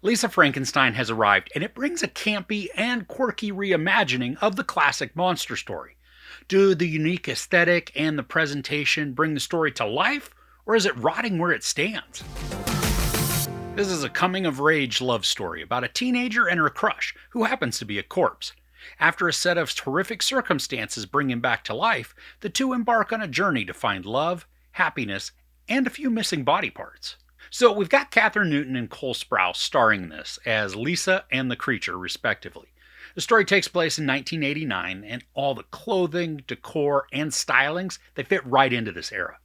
Lisa Frankenstein has arrived, and it brings a campy and quirky reimagining of the classic monster story. Do the unique aesthetic and the presentation bring the story to life, or is it rotting where it stands? This is a coming-of-age love story about a teenager and her crush, who happens to be a corpse. After a set of horrific circumstances bring him back to life, the two embark on a journey to find love, happiness, and a few missing body parts. So we've got Kathryn Newton and Cole Sprouse starring in this as Lisa and the creature, respectively. The story takes place in 1989, and all the clothing, decor, and stylings, they fit right into this era.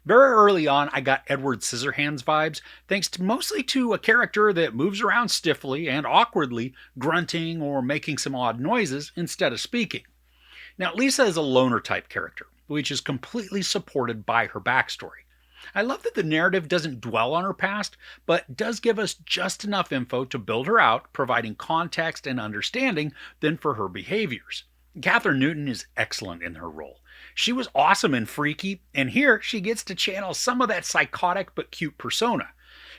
Very early on, I got Edward Scissorhands vibes, thanks mostly to a character that moves around stiffly and awkwardly, grunting or making some odd noises instead of speaking. Now, Lisa is a loner type character, which is completely supported by her backstory. I love that the narrative doesn't dwell on her past, but does give us just enough info to build her out, providing context and understanding then for her behaviors. Kathryn Newton is excellent in her role. She was awesome in Freaky, and here she gets to channel some of that psychotic but cute persona.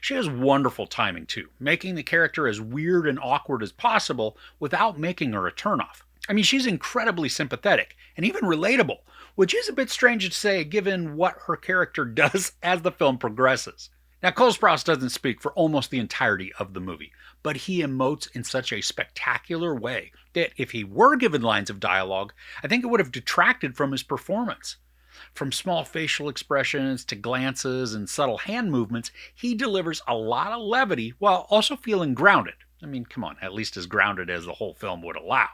She has wonderful timing too, making the character as weird and awkward as possible without making her a turnoff. I mean, she's incredibly sympathetic and even relatable, which is a bit strange to say given what her character does as the film progresses. Now, Cole Sprouse doesn't speak for almost the entirety of the movie, but he emotes in such a spectacular way that if he were given lines of dialogue, I think it would have detracted from his performance. From small facial expressions to glances and subtle hand movements, he delivers a lot of levity while also feeling grounded. I mean, come on, at least as grounded as the whole film would allow.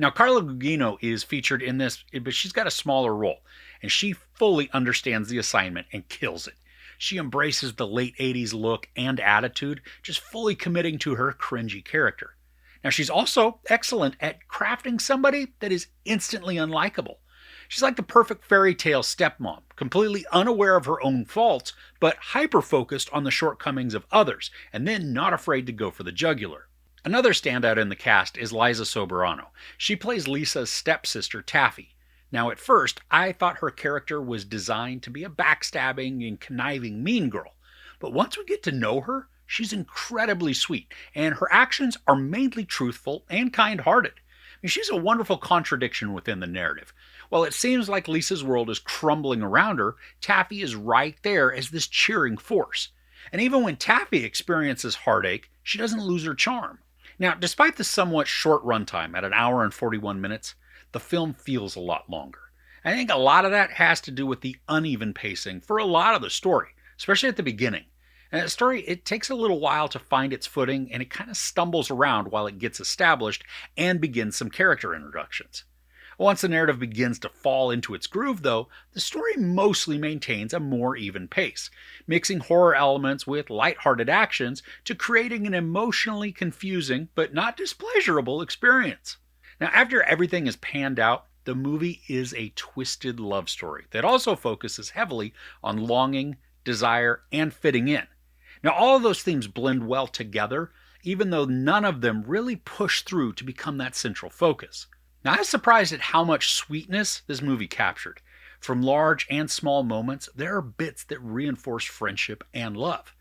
Now, Carla Gugino is featured in this, but she's got a smaller role, and she fully understands the assignment and kills it. She embraces the late 80s look and attitude, just fully committing to her cringy character. Now, she's also excellent at crafting somebody that is instantly unlikable. She's like the perfect fairy tale stepmom, completely unaware of her own faults, but hyper-focused on the shortcomings of others, and then not afraid to go for the jugular. Another standout in the cast is Liza Soberano. She plays Lisa's stepsister, Taffy. Now, at first, I thought her character was designed to be a backstabbing and conniving mean girl. But once we get to know her, she's incredibly sweet, and her actions are mainly truthful and kind-hearted. I mean, she's a wonderful contradiction within the narrative. While it seems like Lisa's world is crumbling around her, Taffy is right there as this cheering force. And even when Taffy experiences heartache, she doesn't lose her charm. Now, despite the somewhat short runtime at an hour and 41 minutes, the film feels a lot longer. I think a lot of that has to do with the uneven pacing for a lot of the story, especially at the beginning. And the story, it takes a little while to find its footing, and it kind of stumbles around while it gets established and begins some character introductions. Once the narrative begins to fall into its groove, though, the story mostly maintains a more even pace, mixing horror elements with lighthearted actions to creating an emotionally confusing but not displeasurable experience. Now, after everything is panned out, the movie is a twisted love story that also focuses heavily on longing, desire, and fitting in. Now, all of those themes blend well together, even though none of them really push through to become that central focus. Now, I was surprised at how much sweetness this movie captured. From large and small moments, there are bits that reinforce friendship and love.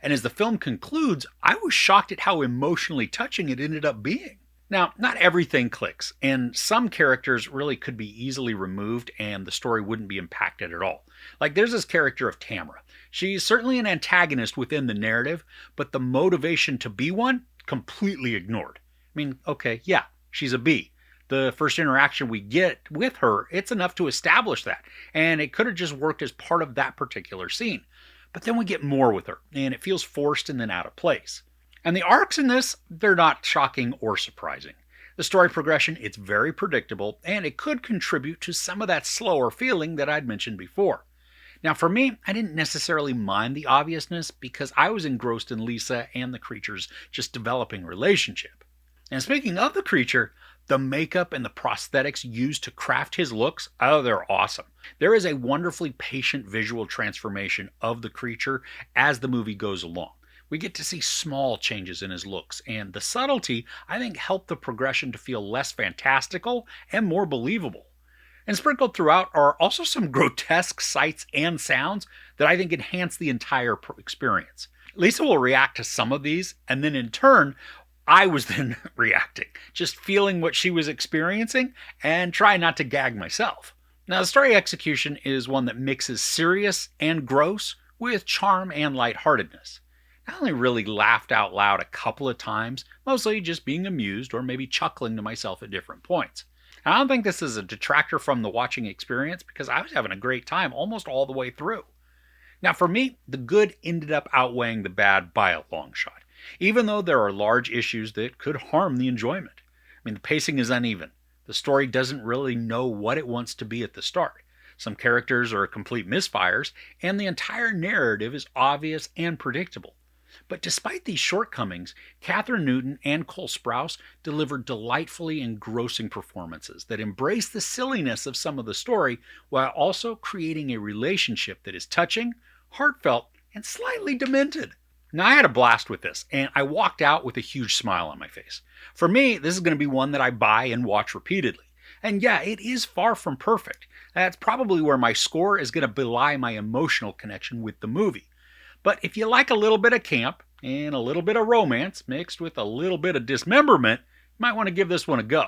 And as the film concludes, I was shocked at how emotionally touching it ended up being. Now, not everything clicks, and some characters really could be easily removed and the story wouldn't be impacted at all. Like, there's this character of Tamara. She's certainly an antagonist within the narrative, but the motivation to be one, completely ignored. I mean, okay, yeah, she's a bee. The first interaction we get with her, it's enough to establish that, and it could have just worked as part of that particular scene. But then we get more with her, and it feels forced and then out of place. And the arcs in this, they're not shocking or surprising. The story progression, it's very predictable, and it could contribute to some of that slower feeling that I'd mentioned before. Now, for me, I didn't necessarily mind the obviousness because I was engrossed in Lisa and the creature's just developing relationship. And speaking of the creature, the makeup and the prosthetics used to craft his looks, oh, they're awesome. There is a wonderfully patient visual transformation of the creature as the movie goes along. We get to see small changes in his looks, and the subtlety, I think, helped the progression to feel less fantastical and more believable. And sprinkled throughout are also some grotesque sights and sounds that I think enhance the entire experience. Lisa will react to some of these, and then in turn, I was then reacting, just feeling what she was experiencing and try not to gag myself. Now, the story execution is one that mixes serious and gross with charm and lightheartedness. I only really laughed out loud a couple of times, mostly just being amused or maybe chuckling to myself at different points. I don't think this is a detractor from the watching experience because I was having a great time almost all the way through. Now, for me, the good ended up outweighing the bad by a long shot, even though there are large issues that could harm the enjoyment. I mean, the pacing is uneven. The story doesn't really know what it wants to be at the start. Some characters are complete misfires, and the entire narrative is obvious and predictable. But despite these shortcomings, Katherine Newton and Cole Sprouse delivered delightfully engrossing performances that embrace the silliness of some of the story while also creating a relationship that is touching, heartfelt, and slightly demented. Now, I had a blast with this, and I walked out with a huge smile on my face. For me, this is going to be one that I buy and watch repeatedly. And yeah, it is far from perfect. That's probably where my score is going to belie my emotional connection with the movie. But if you like a little bit of camp and a little bit of romance mixed with a little bit of dismemberment, you might want to give this one a go.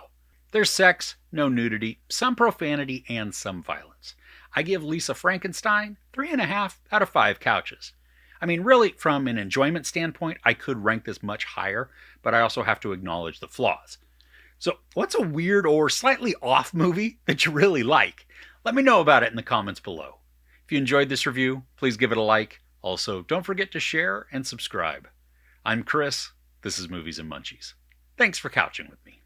There's sex, no nudity, some profanity, and some violence. I give Lisa Frankenstein 3.5 out of 5 couches. I mean, really, from an enjoyment standpoint, I could rank this much higher, but I also have to acknowledge the flaws. So, what's a weird or slightly off movie that you really like? Let me know about it in the comments below. If you enjoyed this review, please give it a like. Also, don't forget to share and subscribe. I'm Chris. This is Movies and Munchies. Thanks for couching with me.